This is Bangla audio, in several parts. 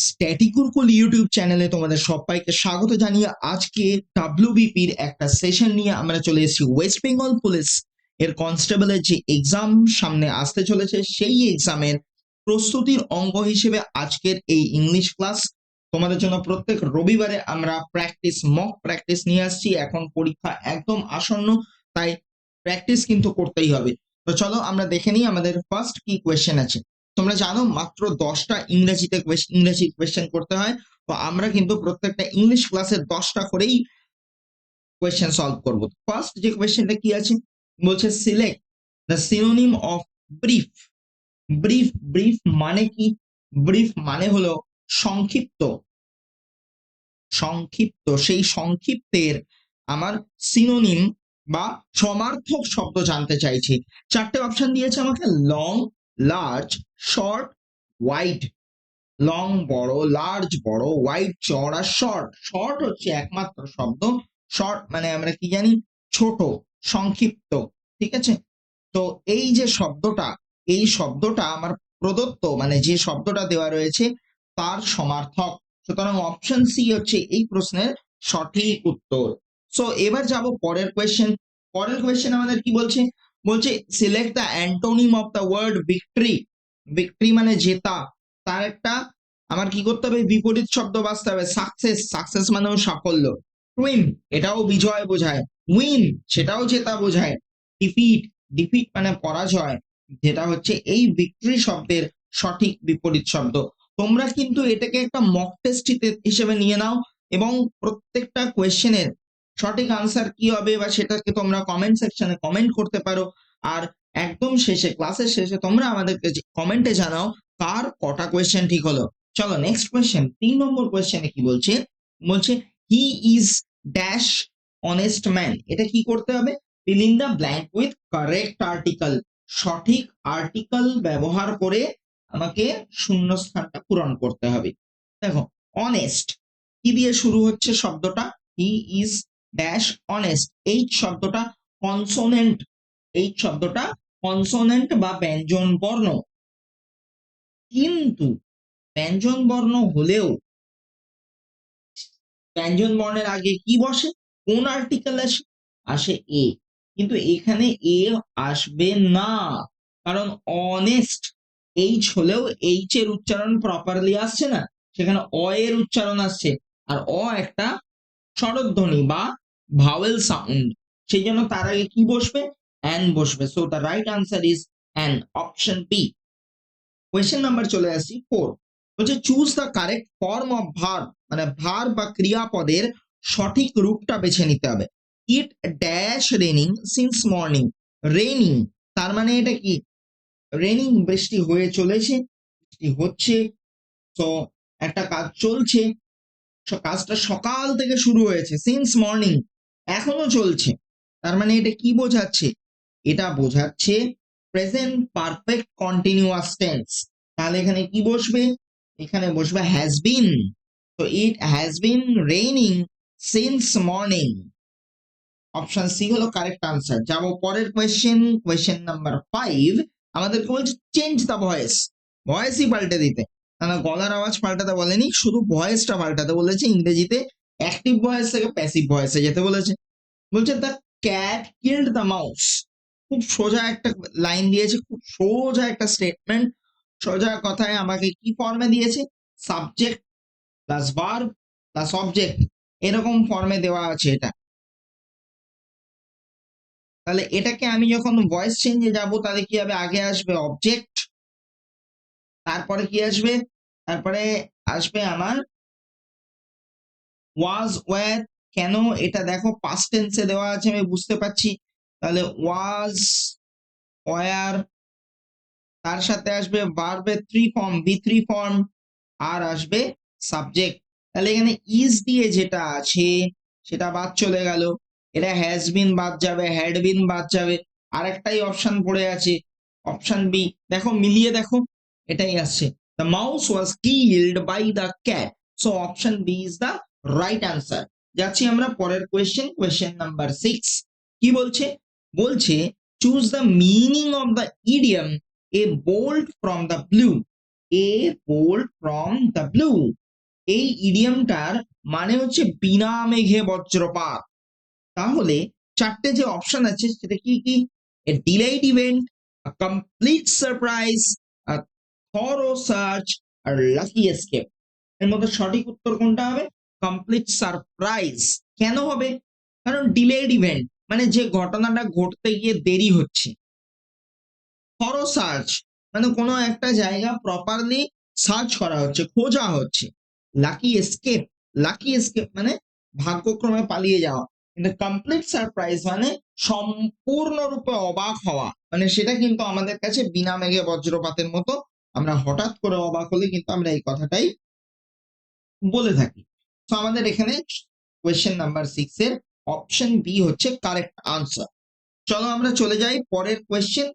স্ট্যাটিক গুরুকুল ইউটিউব চ্যানেলে তোমাদের সবাইকে স্বাগত জানিয়ে আজকে ডাব্লিউবিপির একটা সেশন নিয়ে আমরা চলে এসেছি। ওয়েস্ট বেঙ্গল পুলিশ এর কনস্টেবলের যে এক্সাম সামনে আসতে চলেছে সেই এক্সামের প্রস্তুতির অঙ্গ হিসেবে আজকের এই ইংলিশ ক্লাস তোমাদের জন্য। প্রত্যেক রবিবারে আমরা মক প্র্যাকটিস নিয়ে আসছি। এখন পরীক্ষা একদম আসন্ন, তাই প্র্যাকটিস কিন্তু করতেই হবে। তো চলো আমরা দেখে নিই আমাদের ফার্স্ট কি কোয়েশ্চেন আছে। তোমরা জানো মাত্র 10টা ইংরেজি কোয়েশ্চেন করতে হয়। তো আমরা কিন্তু প্রত্যেকটা ইংলিশ ক্লাসের 10টা করেই কোয়েশ্চেন সলভ করব। ফার্স্ট যে কোয়েশ্চেনটা কি আছে, বলছে select the synonym of brief. Brief brief মানে কি? ব্রিফ মানে হলো সংক্ষিপ্ত। সংক্ষিপ্ত, সেই সংক্ষিপ্তের আমার সিনোনিম বা সমার্থক শব্দ জানতে চাইছি। চারটে অপশন দিয়েছে আমাকে: long, large, short, wide. Long বড়, লার্জ বড়, ওয়াইড চওড়া, শর্ট। শর্ট হচ্ছে একমাত্র শব্দ। শর্ট মানে আমরা কি জানি? ছোট, সংক্ষিপ্ত। ঠিক আছে? তো এই যে শব্দটা, এই শব্দটা আমার প্রদত্ত, মানে যে শব্দটা দেওয়া রয়েছে তার সমার্থক। সুতরাং অপশন সি হচ্ছে এই প্রশ্নের সঠিক উত্তর। সো এবার যাব পরের কোয়েশ্চেন। পরের কোয়েশ্চেন আমাদের কি বলছে? বলছে select the antonym of the word victory. Victory মানে জেতা, তার একটা আমার কি করতে হবে? বিপরীত শব্দ বাছতে হবে। সাকসেস, সাকসেস মানেও সাফল্য। উইন এটাও বিজয় বোঝায়। উইন সেটাও জেতা বোঝায়। ডিফিট, ডিফিট মানে পরাজয়, যেটা হচ্ছে এই ভিক্টরি শব্দের সঠিক বিপরীত শব্দ। তোমরা কিন্তু এটাকে একটা মক টেস্ট হিসেবে নিয়ে নাও এবং প্রত্যেকটা কোয়েশ্চেনের সঠিক আনসার কি হবে বা সেটাকে তোমরা কমেন্ট সেকশনে কমেন্ট করতে পারো। আর একদম শেষে, ক্লাসের শেষে তোমরা আমাদেরকে কমেন্টে জানাও কার কটা কোয়েশ্চেন ঠিক হলো। চলো নেক্সট কোয়েশ্চেন, 3 নম্বর কোয়েশ্চেনে কি বলছে? বলছে he is dash honest man. এটা কি করতে হবে? fill in the blank with correct article। সঠিক আর্টিকেল ব্যবহার করে আমাকে শূন্যস্থানটা পূরণ করতে হবে। দেখো, অনেস্ট কি দিয়ে শুরু হচ্ছে শব্দটা? He is dash honest. এই শব্দটা কনসোনেন্ট, এই শব্দটা কনসোনেন্ট বা ব্যঞ্জন বর্ণ। কিন্তু ব্যঞ্জন বর্ণ হলেও ব্যঞ্জন বর্ণের আগে কি বসে? কোন আর্টিকেল আসে? আসে এ। কিন্তু এখানে এ আসবে না, কারণ অনেস্ট এইচ হলেও এইচ এর উচ্চারণ প্রপারলি আসছে না, সেখানে অ এর উচ্চারণ আসছে। আর অ একটা স্বরধ্বনি বা ভাওয়েল সাউন্ড, সেই জন্য তার আগে কি বসবে? অ্যান বসবে। So the right answer is an, option B. Question number চলে আসি 4। বলছে choose the correct form of verb, মানে ভার্ব বা ক্রিয়াপদের সঠিক রূপটা বেছে নিতে হবে। It dash raining since morning. Raining তার মানে এটা কি? রেনিং বৃষ্টি হয়ে চলেছে, বৃষ্টি হচ্ছে। তো একটা কাজ চলছে, কাজটা সকাল থেকে শুরু হয়েছে। সিন্স মর্নিং এখনো চলছে, তার মানে এটা কি বোঝাচ্ছে? এটা বোঝাচ্ছে প্রেজেন্ট পারফেক্ট কন্টিনিউয়াস টেন্স। তাহলে এখানে কি বসবে? এখানে বসবে হ্যাজ বিন। তো it has been raining since morning. Option C হলো কারেক্ট আনসার। যাব পরের কোয়েশ্চেন, কোয়েশ্চেন নাম্বার 5। আমাদেরকে বলছে চেঞ্জ দ্য ভয়েস। ভয়েসই পাল্টে দিতে, না গলার আওয়াজ পাল্টাতে বলেনি, শুধু ভয়েসটা পাল্টাতে বলেছে। ইংরেজিতে অ্যাক্টিভ ভয়েস থেকে প্যাসিভ ভয়েসে যেতে বলেছে। বলছে the cat killed the mouse. খুব সোজা একটা লাইন দিয়েছে, খুব সোজা একটা স্টেটমেন্ট। সোজা কথায় আমাকে কি ফর্মে দিয়েছে? Subject plus verb plus object, এরকম ফর্মে দেওয়া আছে এটা। তাহলে এটাকে আমি যখন ভয়েস চেঞ্জে যাব, তাহলে কি হবে? আগে আসবে অবজেক্ট, তারপরে কি আসবে? তারপরে আসবে আমার ওয়াজ, ওয়্যার। কেন এটা দেখো পাস্ট টেন্সে দেওয়া আছে, আমি বুঝতে পারছি। তাহলে ওয়াজ, ওয়্যার, তার সাথে আসবে ভার্বের 3 ফর্ম, বি3 ফর্ম, আর আসবে সাবজেক্ট। তাহলে এখানে ইজ দিয়ে যেটা আছে সেটা বাদ চলে গেল। এটা হ্যাজ বিন বাদ যাবে, হ্যাড বিন বাদ যাবে। আরেকটাই অপশন পড়ে আছে, অপশন বি। দেখো মিলিয়ে দেখো, এটাই আসছে। The mouse was killed by the cat. So option B is the right answer. যাচ্ছি আমরা পরের কোয়েশ্চেন, কোয়েশ্চেন নাম্বার 6। কি বলছে? বলছে choose the meaning of the idiom a bolt from the blue. A bolt from the blue। এই ইডিয়মটার মানে হচ্ছে বিনা মেঘে বজ্রপাত। তাহলে চারটে যে অপশন আছে সেটা কি কি? A delayed event, a complete surprise, a thorough search আর লাকি এসকেপ। এর মধ্যে সঠিক উত্তর কোনটা হবে? Complete surprise. কেন হবে? কারণ ডিলেইড ইভেন্ট মানে যে ঘটনাটা ঘটতে গিয়ে দেরি হচ্ছে। থরো সার্চ মানে কোনো একটা জায়গা প্রপারলি সার্চ করা হচ্ছে, খোঁজা হচ্ছে। লাকি এসকেপ মানে ভাগ্যক্রমে পালিয়ে যাওয়া। কিন্তু কমপ্লিট সারপ্রাইজ মানে সম্পূর্ণরূপে অবাক হওয়া, মানে সেটা কিন্তু আমাদের কাছে বিনা মেঘে বজ্রপাতের মতো। আমরা হঠাৎ করে অবাক হলে কিন্তু আমরা এই কথাটাই বলে থাকি। তো আমাদের এখানে কোয়েশ্চেন নাম্বার 6 এর অপশন বি হচ্ছে কারেক্ট আনসার। চলো আমরা চলে যাই পরের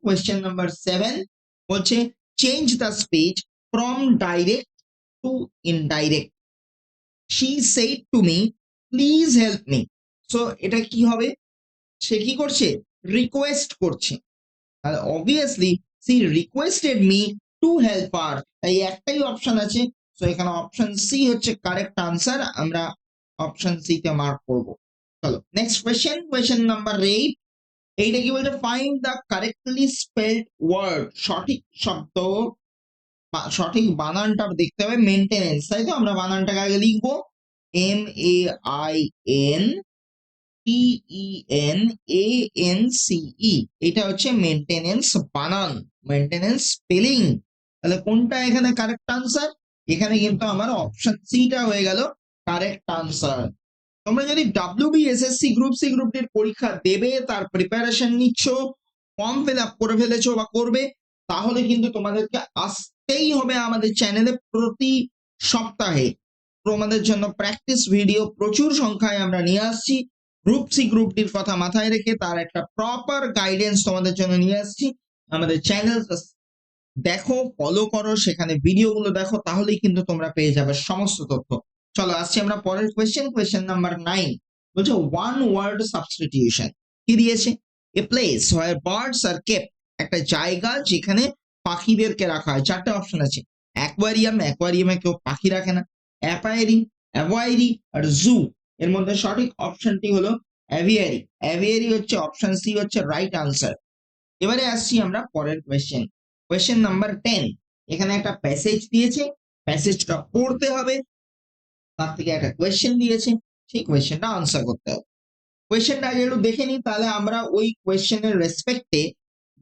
কোয়েশ্চেন নাম্বার 7 বলছে change the speech from direct to indirect. She said to me please help me. So এটা কি হবে? সে কি করছে? রিকোয়েস্ট করছে। আর obviously she requested me to help her, তাই একটাই অপশন আছে। সো এখানে অপশন সি হচ্ছে কারেক্ট আনসার। আমরা অপশন সি তে মার্ক করব। চলো নেক্সট কোয়েশ্চেন নাম্বার 8। এইটা কি বলছে? Find the correctly spelled word. সঠিক শব্দ সঠিক বানানটা দেখতে হবে। মেইনটেনেন্স, তাই তো? আমরা বানানটাকে আগে লিখবো MAIN TENANCE। এটা হচ্ছে মেইনটেনেন্স বানান, মেইনটেনেন্স স্পেলিং। তাহলে কোনটা এখানে কারেক্ট আনসার? এখানে কিন্তু আমার অপশন সিটা হয়ে গেল কারেক্ট আনসার। তোমরা যদি WBSSC গ্রুপ সি গ্রুপ ডির পরীক্ষা দেবে, তার প্রিপারেশন নিচ্ছ, ফর্ম ফিল আপ করে ফেলেছো বা করবে, তাহলে কিন্তু তোমাদেরকে আসতেই হবে আমাদের চ্যানেলে প্রতি সপ্তাহে। তোমাদের জন্য প্র্যাকটিস ভিডিও প্রচুর সংখ্যায় আমরা নিয়ে আসছি। গ্রুপ সি গ্রুপ ডির কথা মাথায় রেখে তার একটা প্রপার গাইডেন্স তোমাদের জন্য নিয়ে আসছি। আমাদের চ্যানেল দেখো, ফলো করো, সেখানে ভিডিওগুলো দেখো, তাহলেই কিন্তু তোমরা পেয়ে যাবে সমস্ত তথ্য। চলো আসছি আমরা পরের কোয়েশ্চেন নাম্বার 9। বলছে ওয়ান ওয়ার্ড সাবস্টিটিউশন। কি দিয়েছে? A place where birds are kept. একটা জায়গা যেখানে পাখিদেরকে রাখা হয়। চারটে অপশন আছে। অ্যাকোয়ারিয়ামে কেউ পাখি রাখে না। অ্যাভারি আর জু। এর মধ্যে সঠিক অপশনটি হলো অ্যাভিয়ারি। অ্যাভিয়ারি হচ্ছে অপশন সি হচ্ছে রাইট আনসার। এবারে আসছি আমরা পরের কোয়েশ্চেন নাম্বার 10। এখানে একটা প্যাসেজ দিয়েছে, প্যাসেজটা পড়তে হবে, তার থেকে একটা কোয়েশ্চেন দিয়েছে, সেই কোয়েশ্চেনটা আনসার করতে হবে। কোয়েশ্চেনটা আগে একটু দেখে নিই, তাহলে আমরা ওই কোয়েশ্চেনের রেসপেক্টে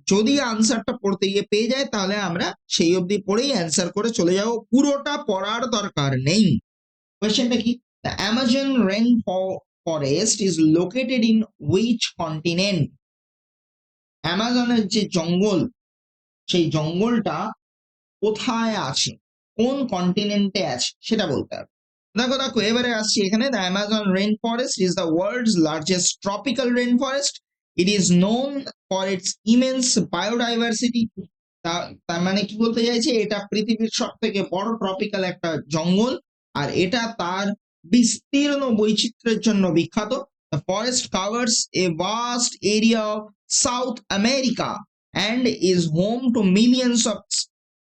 যদি আনসারটা পড়তে গিয়ে পেয়ে যায়, তাহলে আমরা সেই অবধি পড়েই অ্যান্সার করে চলে যাব, পুরোটা পড়ার দরকার নেই। কোয়েশ্চেনটা কি? The Amazon rain forest is located in which continent. অ্যামাজনের যে জঙ্গল, সেই জঙ্গলটা কোথায় আছে, কোন কন্টিনেন্টে আছে, সেটা বলতে হবে। দেখো এবারে আসছি এখানে। The Amazon rain forest is the world's largest tropical rain forest. It is known for its immense biodiversity. তার মানে কি বলতে চাইছে? এটা পৃথিবীর সব থেকে বড় ট্রপিক্যাল একটা জঙ্গল, আর এটা তার বিস্তীর্ণ বৈচিত্র্যের জন্য বিখ্যাত। The forest covers a vast area of South America and is home to millions of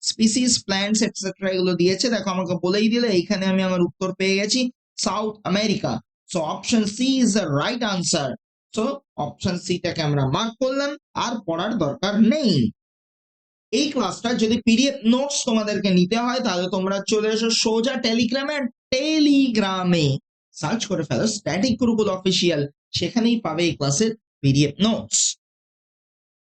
species, plants etcetera এগুলো দিয়েছে। দেখো আমাকে বলেই দিলে, এইখানে আমি আমার উত্তর পেয়ে গেছি, South America. So option C is the right answer. So option সিটাকে আমরা মার্ক করলাম, আর পড়ার দরকার নেই। এই ক্লাসটা যদি পিডিএফ নোটস তোমাদেরকে নিতে হয়, তাহলে তোমরা চলে এসো সোজা টেলিগ্রামে সার্চ করে ফেলো স্ট্যাটিক গুরুকুল অফিসিয়াল, সেখানেই পাবে এই ক্লাসের পিডিএফ নোটস।